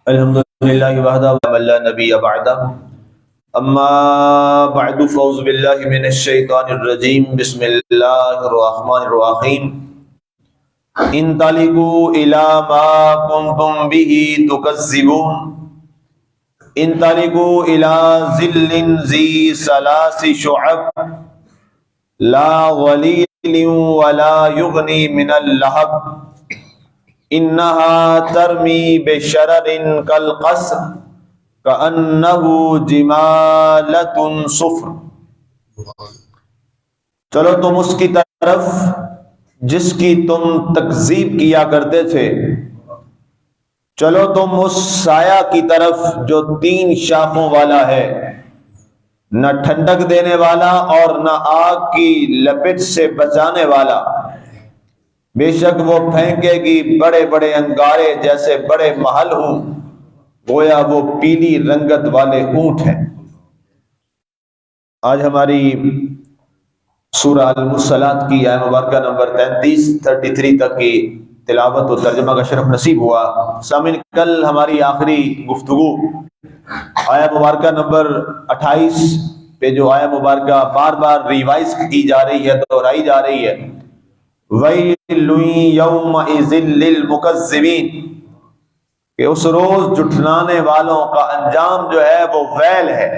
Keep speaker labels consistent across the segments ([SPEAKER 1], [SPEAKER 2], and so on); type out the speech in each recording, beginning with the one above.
[SPEAKER 1] الحمد للہ وحدہ ولا نبی بعدہ اما بعد فاعوذ باللہ من الشیطان الرجیم بسم اللہ الرحمن الرحیم انطلقوا الی ما کنتم به تکذبون انطلقوا الی ظل ذی ثلاث شعب لا ظلیل ولا یغنی من اللہب انہا ترمی بشرر کالقصر کأنہ جمالۃ صفر۔ چلو تم اس کی طرف جس کی تم تکذیب کیا کرتے تھے، چلو تم اس سایہ کی طرف جو 3 شاخوں والا ہے، نہ ٹھنڈک دینے والا اور نہ آگ کی لپٹ سے بچانے والا۔ بے شک وہ پھینکے گی بڑے بڑے انگارے جیسے بڑے محل ہوں، گویا وہ پیلی رنگت والے اونٹ ہیں۔ آج ہماری سورہ المرسلات کی آیہ مبارکہ نمبر 33 تک کی تلاوت و ترجمہ کا شرف نصیب ہوا۔ سامعین، کل ہماری آخری گفتگو آیہ مبارکہ نمبر 28 پہ جو آیہ مبارکہ بار بار ریوائز کی جا رہی ہے، دہرائی جا رہی ہے، وَيْلٌ يَوْمَئِذٍ لِّلْمُكَذِّبِينَ، کہ اس روز جھٹلانے والوں کا انجام جو ہے وہ ویل ہے۔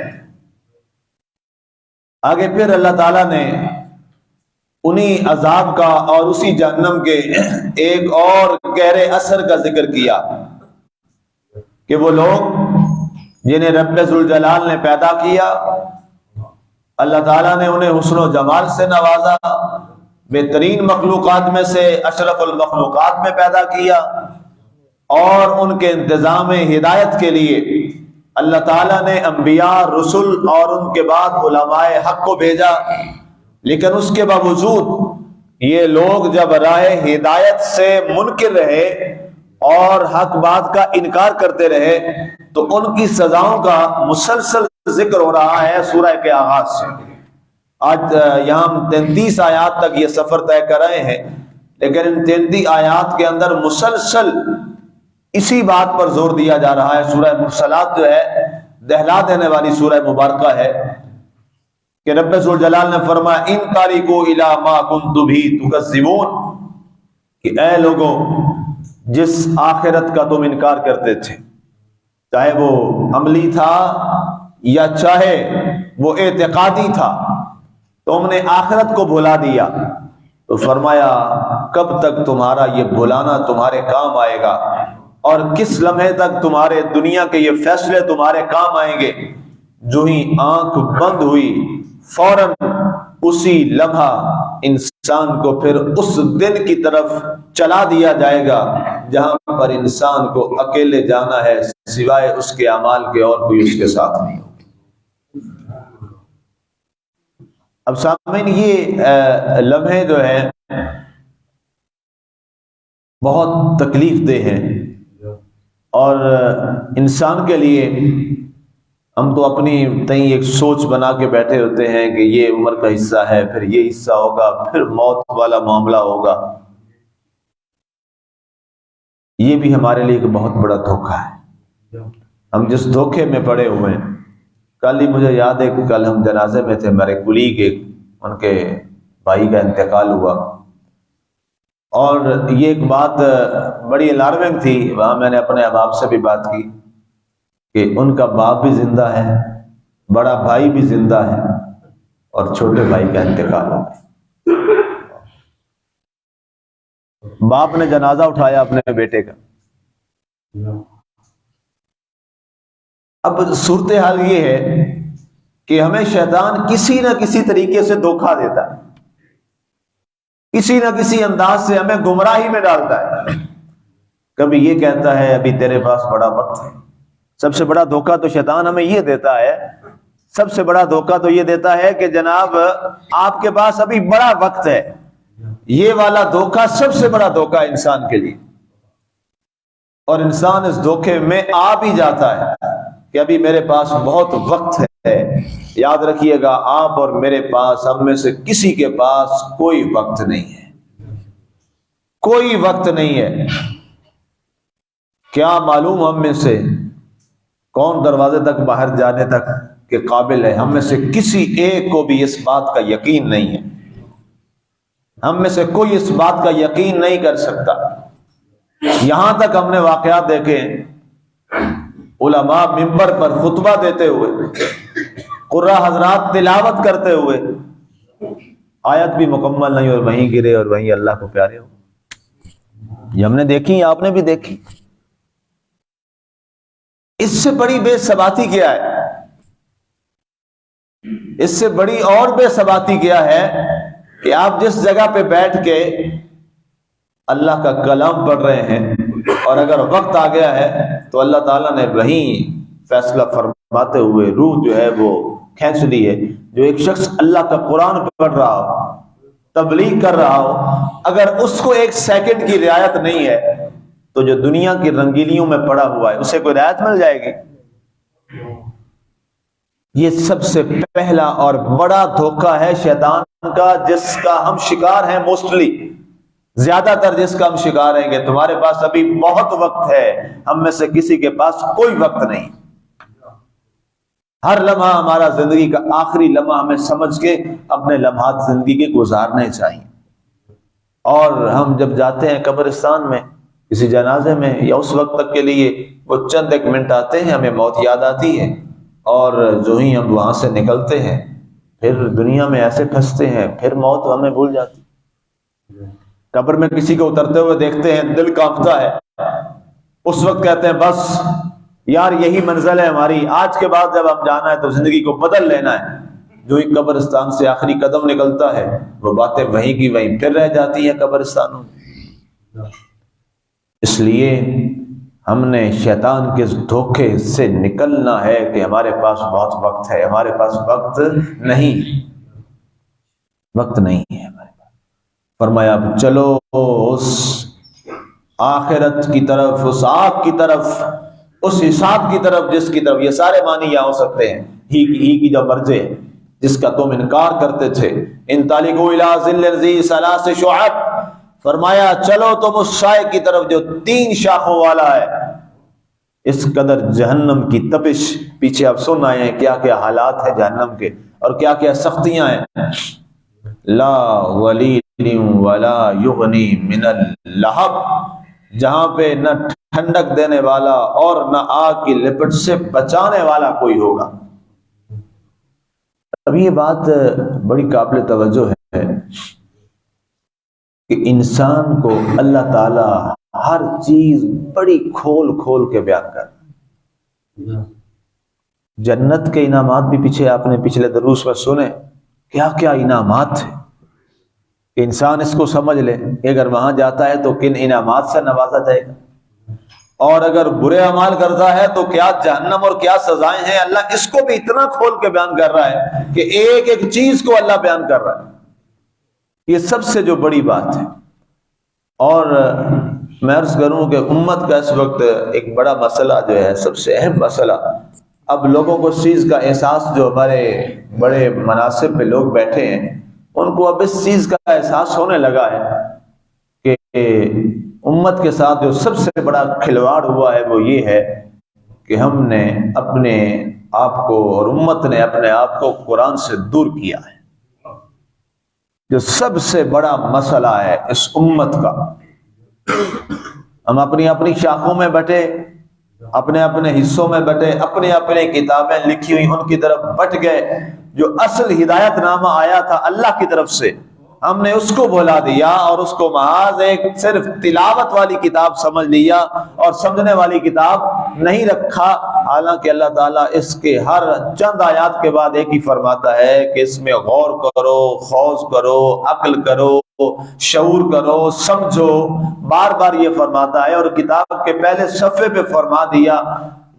[SPEAKER 1] آگے پھر اللہ تعالیٰ نے انہی عذاب کا اور اسی جہنم کے ایک اور گہرے اثر کا ذکر کیا کہ وہ لوگ جنہیں رب ذوالجلال نے پیدا کیا، اللہ تعالیٰ نے انہیں حسن و جمال سے نوازا، بہترین مخلوقات میں سے اشرف المخلوقات میں پیدا کیا، اور ان کے انتظام ہدایت کے لیے اللہ تعالیٰ نے انبیاء، رسل اور ان کے بعد علماء حق کو بھیجا۔ لیکن اس کے باوجود یہ لوگ جب راہ ہدایت سے منکر رہے اور حق بات کا انکار کرتے رہے تو ان کی سزاؤں کا مسلسل ذکر ہو رہا ہے سورہ کے آغاز سے۔ آج یہاں ہم 33 آیات تک یہ سفر طے کر رہے ہیں، لیکن ان 33 آیات کے اندر مسلسل اسی بات پر زور دیا جا رہا ہے۔ سورہ مرسلات جو ہے دہلا دینے والی سورہ مبارکہ ہے کہ رب ذوالجلال نے فرمایا انطلقوا الی ما کنتم به تکذبون، کہ اے لوگو جس آخرت کا تم انکار کرتے تھے، چاہے وہ عملی تھا یا چاہے وہ اعتقادی تھا، تم نے آخرت کو بھلا دیا، تو فرمایا کب تک تمہارا یہ بھلانا تمہارے کام آئے گا، اور کس لمحے تک تمہارے دنیا کے یہ فیصلے تمہارے کام آئیں گے۔ جو ہی آنکھ بند ہوئی فوراً اسی لمحہ انسان کو پھر اس دن کی طرف چلا دیا جائے گا جہاں پر انسان کو اکیلے جانا ہے، سوائے اس کے اعمال کے اور کوئی اس کے ساتھ نہیں ہوگا۔ اب سامعین، یہ لمحے جو ہیں بہت تکلیف دہ ہیں، اور انسان کے لیے ہم تو اپنی تئیں ایک سوچ بنا کے بیٹھے ہوتے ہیں کہ یہ عمر کا حصہ ہے، پھر یہ حصہ ہوگا، پھر موت والا معاملہ ہوگا۔ یہ بھی ہمارے لیے ایک بہت بڑا دھوکہ ہے۔ ہم جس دھوکے میں پڑے ہوئے ہیں، کل ہی مجھے یاد ہے کہ کل ہم جنازے میں تھے، میرے کلیگ ان کے بھائی کا انتقال ہوا، اور یہ ایک بات بڑی الارمنگ تھی۔ وہاں میں نے اپنے احباب سے بھی بات کی کہ ان کا باپ بھی زندہ ہے، بڑا بھائی بھی زندہ ہے، اور چھوٹے بھائی کا انتقال ہو گیا۔ باپ نے جنازہ اٹھایا اپنے بیٹے کا۔ اب صورتحال یہ ہے کہ ہمیں شیطان کسی نہ کسی طریقے سے دھوکہ دیتا ہے، کسی نہ کسی انداز سے ہمیں گمراہی میں ڈالتا ہے۔ کبھی یہ کہتا ہے ابھی تیرے پاس بڑا وقت ہے۔ سب سے بڑا دھوکہ تو شیطان ہمیں یہ دیتا ہے، سب سے بڑا دھوکہ تو یہ دیتا ہے کہ جناب آپ کے پاس ابھی بڑا وقت ہے۔ یہ والا دھوکہ سب سے بڑا دھوکہ ہے انسان کے لیے، اور انسان اس دھوکے میں آ بھی جاتا ہے کہ ابھی میرے پاس بہت وقت ہے۔ یاد رکھیے گا، آپ اور میرے پاس، ہم میں سے کسی کے پاس کوئی وقت نہیں ہے، کوئی وقت نہیں ہے۔ کیا معلوم ہم میں سے کون دروازے تک باہر جانے تک کے قابل ہے؟ ہم میں سے کسی ایک کو بھی اس بات کا یقین نہیں ہے، ہم میں سے کوئی اس بات کا یقین نہیں کر سکتا۔ یہاں تک ہم نے واقعات دیکھے، علماء منبر پر خطبہ دیتے ہوئے، قرآ حضرات تلاوت کرتے ہوئے، آیت بھی مکمل نہیں اور وہیں گرے اور وہیں اللہ کو پیارے ہو۔ یہ ہم نے دیکھی، آپ نے بھی دیکھی۔ اس سے بڑی بے ثباتی کیا ہے؟ اس سے بڑی اور بے ثباتی کیا ہے کہ آپ جس جگہ پہ بیٹھ کے اللہ کا کلام پڑھ رہے ہیں اور اگر وقت آ گیا ہے تو اللہ تعالیٰ نے وہیں فیصلہ فرماتے ہوئے روح جو ہے وہ کھینچ لی ہے۔ جو ایک شخص اللہ کا قرآن پڑھ رہا ہو، تبلیغ کر رہا ہو، اگر اس کو ایک سیکنڈ کی رعایت نہیں ہے تو جو دنیا کی رنگیلیوں میں پڑا ہوا ہے اسے کوئی رعایت مل جائے گی؟ یہ سب سے پہلا اور بڑا دھوکہ ہے شیطان کا، جس کا ہم شکار ہیں، موسٹلی زیادہ تر جس کا ہم شکار ہیں کہ تمہارے پاس ابھی بہت وقت ہے۔ ہم میں سے کسی کے پاس کوئی وقت نہیں، ہر لمحہ ہمارا زندگی کا آخری لمحہ ہمیں سمجھ کے اپنے لمحات زندگی کے گزارنے چاہیے۔ اور ہم جب جاتے ہیں قبرستان میں کسی جنازے میں یا اس وقت تک کے لیے، وہ چند ایک منٹ آتے ہیں، ہمیں موت یاد آتی ہے، اور جو ہی ہم وہاں سے نکلتے ہیں پھر دنیا میں ایسے پھنستے ہیں، پھر موت ہمیں بھول جاتی۔ قبر میں کسی کو اترتے ہوئے دیکھتے ہیں، دل کانپتا ہے، اس وقت کہتے ہیں بس یار یہی منزل ہے ہماری، آج کے بعد جب ہم جانا ہے تو زندگی کو بدل لینا ہے۔ جو ہی قبرستان سے آخری قدم نکلتا ہے وہ باتیں وہیں کی وہیں پھر رہ جاتی ہیں قبرستانوں میں۔ اس لیے ہم نے شیطان کے دھوکے سے نکلنا ہے کہ ہمارے پاس بہت وقت ہے، ہمارے پاس وقت نہیں ہے ہمارے پاس۔ فرمایا چلو اس آخرت کی طرف، اس آگ کی طرف، اس حساب کی طرف جس کی طرف، یہ سارے معنی یہاں ہو سکتے ہیں، ہی کی جو مرجع ہے جس کا تم انکار کرتے تھے۔ انطلقوا الی ظل ذی ثلاث شعب، فرمایا چلو تم اس سائے کی طرف جو 3 شاخوں والا ہے۔ اس قدر جہنم کی تپش، پیچھے آپ سن آئے ہیں کیا کیا حالات ہیں جہنم کے اور کیا کیا سختیاں ہیں۔ لا ولیل ولا یغنی من اللہب، جہاں پہ نہ ٹھنڈک دینے والا اور نہ آگ کی لپٹ سے بچانے والا کوئی ہوگا۔ اب یہ بات بڑی قابل توجہ ہے کہ انسان کو اللہ تعالی ہر چیز بڑی کھول کھول کے بیان کر رہا ہے۔ جنت کے انعامات بھی پیچھے آپ نے پچھلے دروس میں سنے، کیا کیا انعامات تھے کہ انسان اس کو سمجھ لے کہ اگر وہاں جاتا ہے تو کن انعامات سے نوازا جائے گا، اور اگر برے اعمال کرتا ہے تو کیا جہنم اور کیا سزائیں ہیں۔ اللہ اس کو بھی اتنا کھول کے بیان کر رہا ہے کہ ایک ایک چیز کو اللہ بیان کر رہا ہے۔ یہ سب سے جو بڑی بات ہے۔ اور میں عرض کروں کہ امت کا اس وقت ایک بڑا مسئلہ جو ہے، سب سے اہم مسئلہ، اب لوگوں کو اس چیز کا احساس، جو ہمارے بڑے مناصب پہ لوگ بیٹھے ہیں ان کو اب اس چیز کا احساس ہونے لگا ہے کہ امت کے ساتھ جو سب سے بڑا کھلواڑ ہوا ہے وہ یہ ہے کہ ہم نے اپنے آپ کو اور امت نے اپنے آپ کو قرآن سے دور کیا ہے۔ جو سب سے بڑا مسئلہ ہے اس امت کا، ہم اپنی اپنی شاخوں میں بیٹھے، اپنے اپنے حصوں میں بیٹھے، اپنے اپنے کتابیں لکھی ہوئی ان کی طرف بٹ گئے۔ جو اصل ہدایت نامہ آیا تھا اللہ کی طرف سے، ہم نے اس کو بھلا دیا اور اس کو محض ایک صرف تلاوت والی کتاب سمجھ لیا اور سمجھنے والی کتاب نہیں رکھا۔ حالانکہ اللہ تعالیٰ اس کے ہر چند آیات کے بعد ایک ہی فرماتا ہے کہ اس میں غور کرو، خوض کرو، عقل کرو، شعور کرو، سمجھو، بار بار یہ فرماتا ہے۔ اور کتاب کے پہلے صفحے پہ فرما دیا،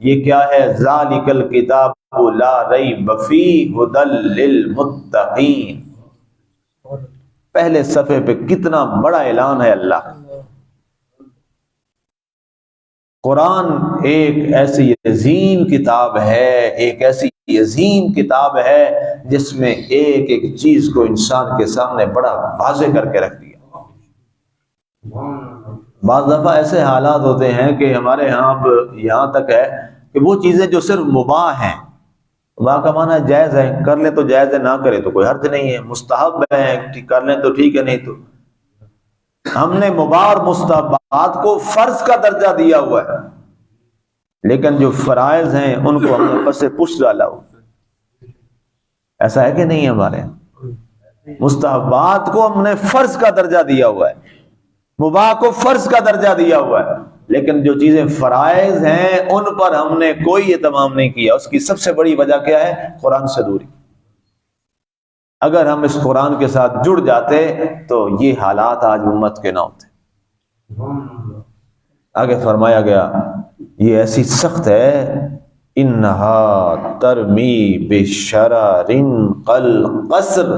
[SPEAKER 1] یہ کیا ہے؟ ذالک الکتاب لا ریب فیہ ھدی للمتقین۔ پہلے صفحے پہ کتنا بڑا اعلان ہے اللہ۔ قرآن ایک ایسی عظیم کتاب ہے، ایک ایسی عظیم کتاب ہے جس میں ایک ایک چیز کو انسان کے سامنے بڑا واضح کر کے رکھ دیا۔ بعض دفعہ ایسے حالات ہوتے ہیں کہ ہمارے یہاں یہاں تک ہے کہ وہ چیزیں جو صرف مباح ہیں، مباح کا معنی ہے جائز ہے، کر لیں تو جائز ہے، نہ کرے تو کوئی حرج نہیں ہے، مستحب ہے کر لیں تو ٹھیک ہے، نہیں تو ہم نے مباح اور مستحبات کو فرض کا درجہ دیا ہوا ہے، لیکن جو فرائض ہیں ان کو ہم نے پس سے پش ڈالا ہوا۔ ایسا ہے کہ نہیں ہمارے مستحبات کو ہم نے فرض کا درجہ دیا ہوا ہے، مباح کو فرض کا درجہ دیا ہوا ہے، لیکن جو چیزیں فرائض ہیں ان پر ہم نے کوئی اہتمام نہیں کیا۔ اس کی سب سے بڑی وجہ کیا ہے؟ قرآن سے دوری۔ اگر ہم اس قرآن کے ساتھ جڑ جاتے تو یہ حالات آج امت کے نہ ہوتے۔ آگے فرمایا گیا یہ ایسی سخت ہے، انہا ترمی بشرر کالقصر،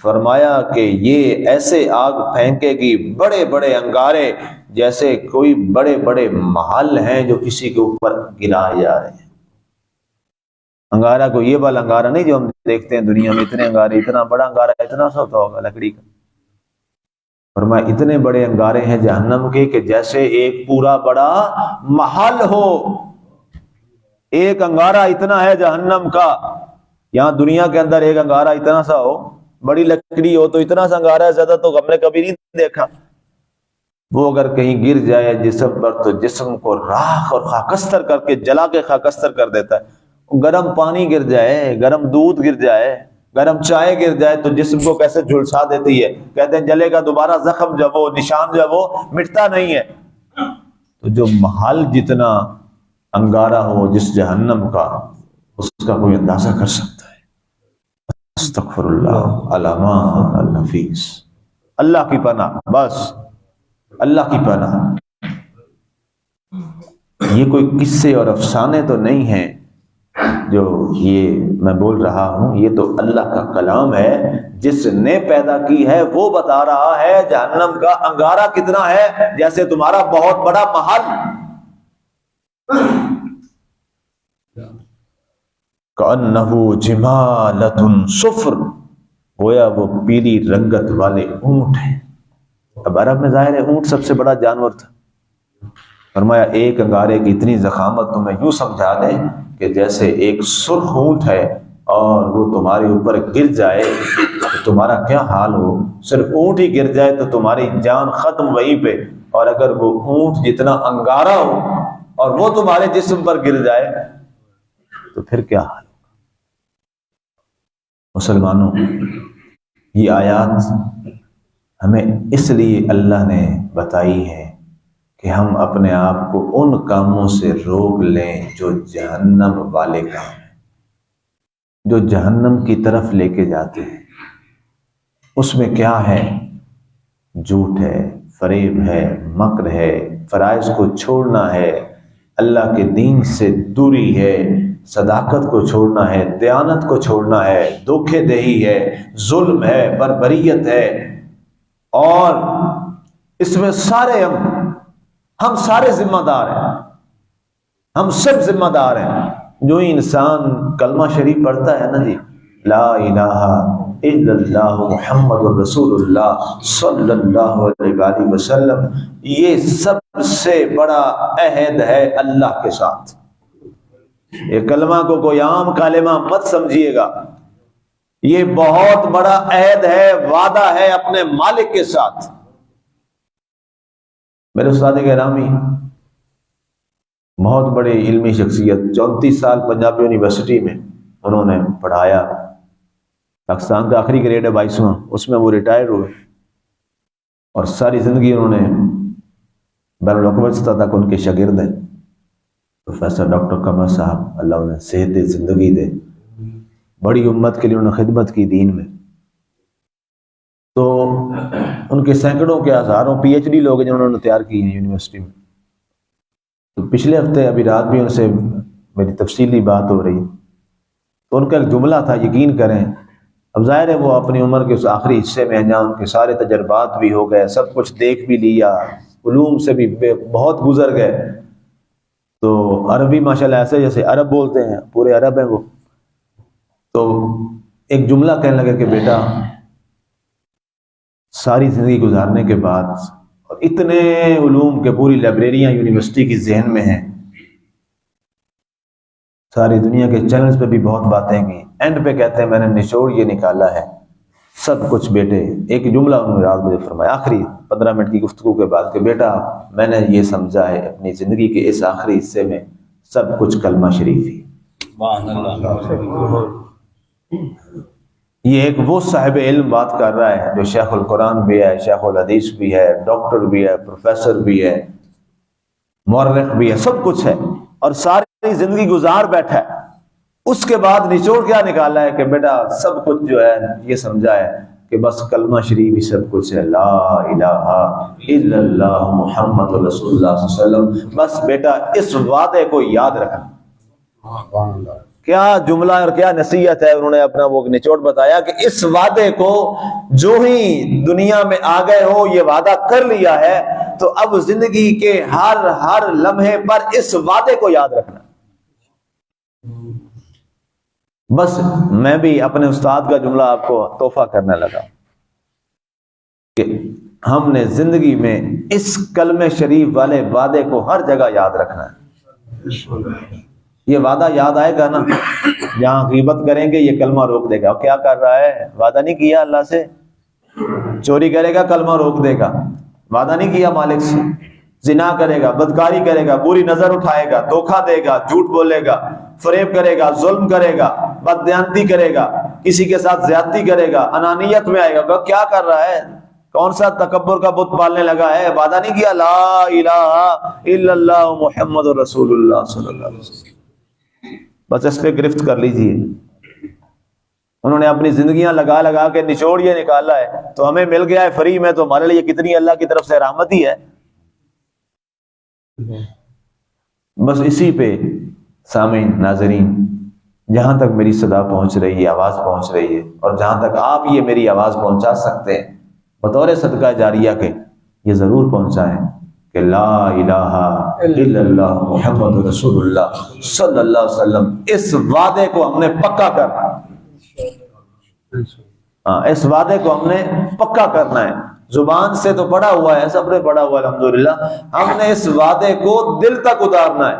[SPEAKER 1] فرمایا کہ یہ ایسے آگ پھینکے گی بڑے بڑے انگارے جیسے کوئی بڑے بڑے محل ہیں جو کسی کے اوپر گرائے جا رہے ہیں۔ انگارہ کو یہ والا انگارہ نہیں جو ہم دیکھتے ہیں دنیا میں، اتنے انگارے، اتنا بڑا انگارہ اتنا سا ہوتا ہوگا لکڑی کا، فرمایا اتنے بڑے انگارے ہیں جہنم کے کہ جیسے ایک پورا بڑا محل ہو۔ ایک انگارہ اتنا ہے جہنم کا، یہاں دنیا کے اندر ایک انگارہ اتنا سا ہو، بڑی لکڑی ہو تو اتنا سا انگارہ ہے، زیادہ تو ہم نے کبھی نہیں دیکھا۔ وہ اگر کہیں گر جائے جسم پر تو جسم کو راکھ اور خاکستر کر کے جلا کے خاکستر کر دیتا ہے۔ گرم پانی گر جائے، گرم دودھ گر جائے، گرم چائے گر جائے تو جسم کو کیسے جھلسا دیتی ہے، کہتے ہیں جلے گا دوبارہ، زخم جو وہ نشان جو وہ مٹتا نہیں ہے۔ تو جو محل جتنا انگارہ ہو جس جہنم کا، اس کا کوئی اندازہ کر سکتا ہے؟ استغفر اللہ علامہ النفیس، اللہ کی پناہ، بس اللہ کی پناہ۔ یہ کوئی قصے اور افسانے تو نہیں ہیں جو یہ میں بول رہا ہوں، یہ تو اللہ کا کلام ہے۔ جس نے پیدا کی ہے وہ بتا رہا ہے جہنم کا انگارہ کتنا ہے، جیسے تمہارا بہت بڑا محل۔ کأنہ جمالۃ صفر، گویا وہ پیلی رنگت والے اونٹ ہیں۔ اب عرب میں ظاہر ہے اونٹ سب سے بڑا جانور تھا۔ فرمایا ایک انگارے کی اتنی ضخامت تمہیں یوں سمجھا دیں کہ جیسے ایک سرخ اونٹ ہے اور وہ تمہارے اوپر گر جائے تو تمہارا کیا حال ہو۔ صرف اونٹ ہی گر جائے تو تمہاری جان ختم وہیں پہ، اور اگر وہ اونٹ جتنا انگارہ ہو اور وہ تمہارے جسم پر گر جائے تو پھر کیا حال ہوگا۔ مسلمانوں، یہ آیات ہمیں اس لیے اللہ نے بتائی ہے کہ ہم اپنے آپ کو ان کاموں سے روک لیں جو جہنم والے کام ہیں، جو جہنم کی طرف لے کے جاتے ہیں۔ اس میں کیا ہے؟ جھوٹ ہے، فریب ہے، مکر ہے، فرائض کو چھوڑنا ہے، اللہ کے دین سے دوری ہے، صداقت کو چھوڑنا ہے، دیانت کو چھوڑنا ہے، دھوکے دہی ہے، ظلم ہے، بربریت ہے۔ اور اس میں سارے ہم سارے ذمہ دار ہیں، ہم سب ذمہ دار ہیں۔ جو انسان کلمہ شریف پڑھتا ہے نا جی، لا الہ الا اللہ محمد رسول اللہ صلی اللہ علیہ وآلہ وسلم، یہ سب سے بڑا عہد ہے اللہ کے ساتھ۔ یہ کلمہ کو کوئی عام کلمہ مت سمجھیے گا، یہ بہت بڑا عہد ہے، وعدہ ہے اپنے مالک کے ساتھ۔ میرے استاد گرامی، بہت بڑے علمی شخصیت، 34 سال پنجاب یونیورسٹی میں انہوں نے پڑھایا، پاکستان کا آخری گریڈ ہے 22واں، اس میں وہ ریٹائر ہوئے، اور ساری زندگی انہوں نے بین الاقوامی سطح تک ان کے شاگرد ہیں۔ پروفیسر ڈاکٹر قمر صاحب، اللہ انہیں صحت دے، زندگی دے، بڑی امت کے لیے انہوں نے خدمت کی دین میں۔ تو ان کے سینکڑوں کے ہزاروں پی ایچ ڈی لوگ ہیں جنہوں نے تیار کی ہیں یونیورسٹی میں۔ تو پچھلے ہفتے ابھی رات بھی ان سے میری تفصیلی بات ہو رہی، تو ان کا ایک جملہ تھا، یقین کریں، اب ظاہر ہے وہ اپنی عمر کے اس آخری حصے میں ہیں جہاں ان کے سارے تجربات بھی ہو گئے، سب کچھ دیکھ بھی لیا، علوم سے بھی بہت گزر گئے، تو عربی ماشاءاللہ ایسے جیسے عرب بولتے ہیں، پورے عرب ہیں وہ۔ تو ایک جملہ کہنے لگے کہ بیٹا، ساری زندگی گزارنے کے بعد اور اتنے علوم کے پوری لائبریریاں یونیورسٹی کی ذہن میں ہیں، ساری دنیا کے چینلز پہ بھی بہت باتیں کی، اینڈ پہ کہتے ہیں میں نے نچوڑ یہ نکالا ہے سب کچھ بیٹے، ایک جملہ انہوں نے رات مجھے فرمایا آخری 15 منٹ کی گفتگو کے بعد کہ بیٹا میں نے یہ سمجھا ہے اپنی زندگی کے اس آخری حصے میں سب کچھ کلمہ شریف ہی۔ یہ ایک وہ صاحب علم بات کر رہا ہے جو شیخ القرآن بھی ہے، شیخ الحدیث بھی ہے، ڈاکٹر بھی ہے، پروفیسر بھی ہے، مورخ بھی ہے، سب کچھ ہے، اور ساری زندگی گزار بیٹھا ہے، اس کے بعد نچوڑ کیا نکالا ہے کہ بیٹا سب کچھ جو ہے یہ سمجھا ہے کہ بس کلمہ شریف ہی سب کچھ ہے، لا الہ الا اللہ محمد رسول اللہ صلی اللہ علیہ وسلم۔ بس بیٹا اس وعدے کو یاد رکھنا۔ کیا جملہ اور کیا نصیحت ہے، انہوں نے اپنا وہ نچوڑ بتایا کہ اس وعدے کو جو ہی دنیا میں آ گئے ہو یہ وعدہ کر لیا ہے تو اب زندگی کے ہر لمحے پر اس وعدے کو یاد رکھنا۔ بس میں بھی اپنے استاد کا جملہ آپ کو تحفہ کرنے لگا کہ ہم نے زندگی میں اس کلمہ شریف والے وعدے کو ہر جگہ یاد رکھنا ہے۔ یہ وعدہ یاد آئے گا نا، جہاں غیبت کریں گے یہ کلمہ روک دے گا۔ کیا کر رہا ہے؟ وعدہ نہیں کیا اللہ سے، چوری کرے گا کلمہ روک دے گا، وعدہ نہیں کیا مالک سے، زنا کرے گا، بدکاری کرے گا، بری نظر اٹھائے گا، دھوکہ دے گا، جھوٹ بولے گا، فریب کرے گا، ظلم کرے گا، بددیانتی کرے گا، کسی کے ساتھ زیادتی کرے گا، انانیت میں آئے گا۔ کیا کر رہا ہے؟ کون سا تکبر کا بت پالنے لگا ہے؟ وعدہ نہیں کیا لا الہ الا اللہ محمد رسول اللہ صلی اللہ علیہ وسلم۔ بس اس پہ گرفت کر لیجئے۔ انہوں نے اپنی زندگیاں لگا کے نچوڑ یہ نکالا ہے تو ہمیں مل گیا ہے فری میں، تو ہمارے لیے کتنی اللہ کی طرف سے رحمت ہی ہے۔ بس اسی پہ سامعین ناظرین، جہاں تک میری صدا پہنچ رہی ہے، آواز پہنچ رہی ہے، اور جہاں تک آپ یہ میری آواز پہنچا سکتے ہیں بطور صدقہ جاریہ کے، یہ ضرور پہنچائیں کہ لا الہ الا اللہ محمد رسول اللہ صلی اللہ علیہ وسلم۔ اس وعدے کو ہم نے پکا کرنا ہے، اس وعدے کو ہم نے پکا کرنا ہے۔ زبان سے تو پڑھا ہوا ہے، سب نے پڑھا ہوا ہے الحمدللہ، ہم نے اس وعدے کو دل تک اتارنا ہے،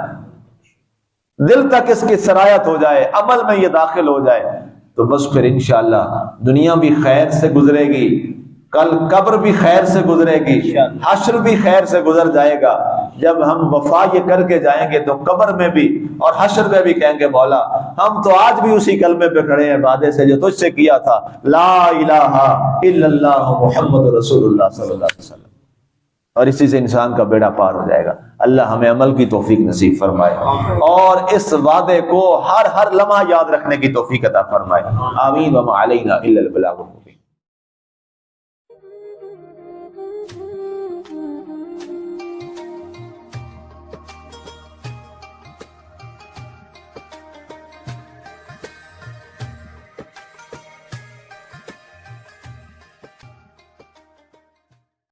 [SPEAKER 1] دل تک اس کی سرایت ہو جائے، عمل میں یہ داخل ہو جائے، تو بس پھر انشاءاللہ دنیا بھی خیر سے گزرے گی، کل قبر بھی خیر سے گزرے گی، حشر بھی خیر سے گزر جائے گا۔ جب ہم وفا یہ کر کے جائیں گے تو قبر میں بھی اور حشر میں بھی کہیں گے مولا ہم تو آج بھی اسی کلمے پہ کھڑے ہیں وعدے سے جو تجھ سے کیا تھا، لا الہ الا اللہ محمد رسول اللہ صلی اللہ علیہ وسلم۔ اور اسی سے انسان کا بیڑا پار ہو جائے گا۔ اللہ ہمیں عمل کی توفیق نصیب فرمائے اور اس وعدے کو ہر لمحہ یاد رکھنے کی توفیق عطا فرمائے۔ آمین وما علینا الا البلاغ المبین۔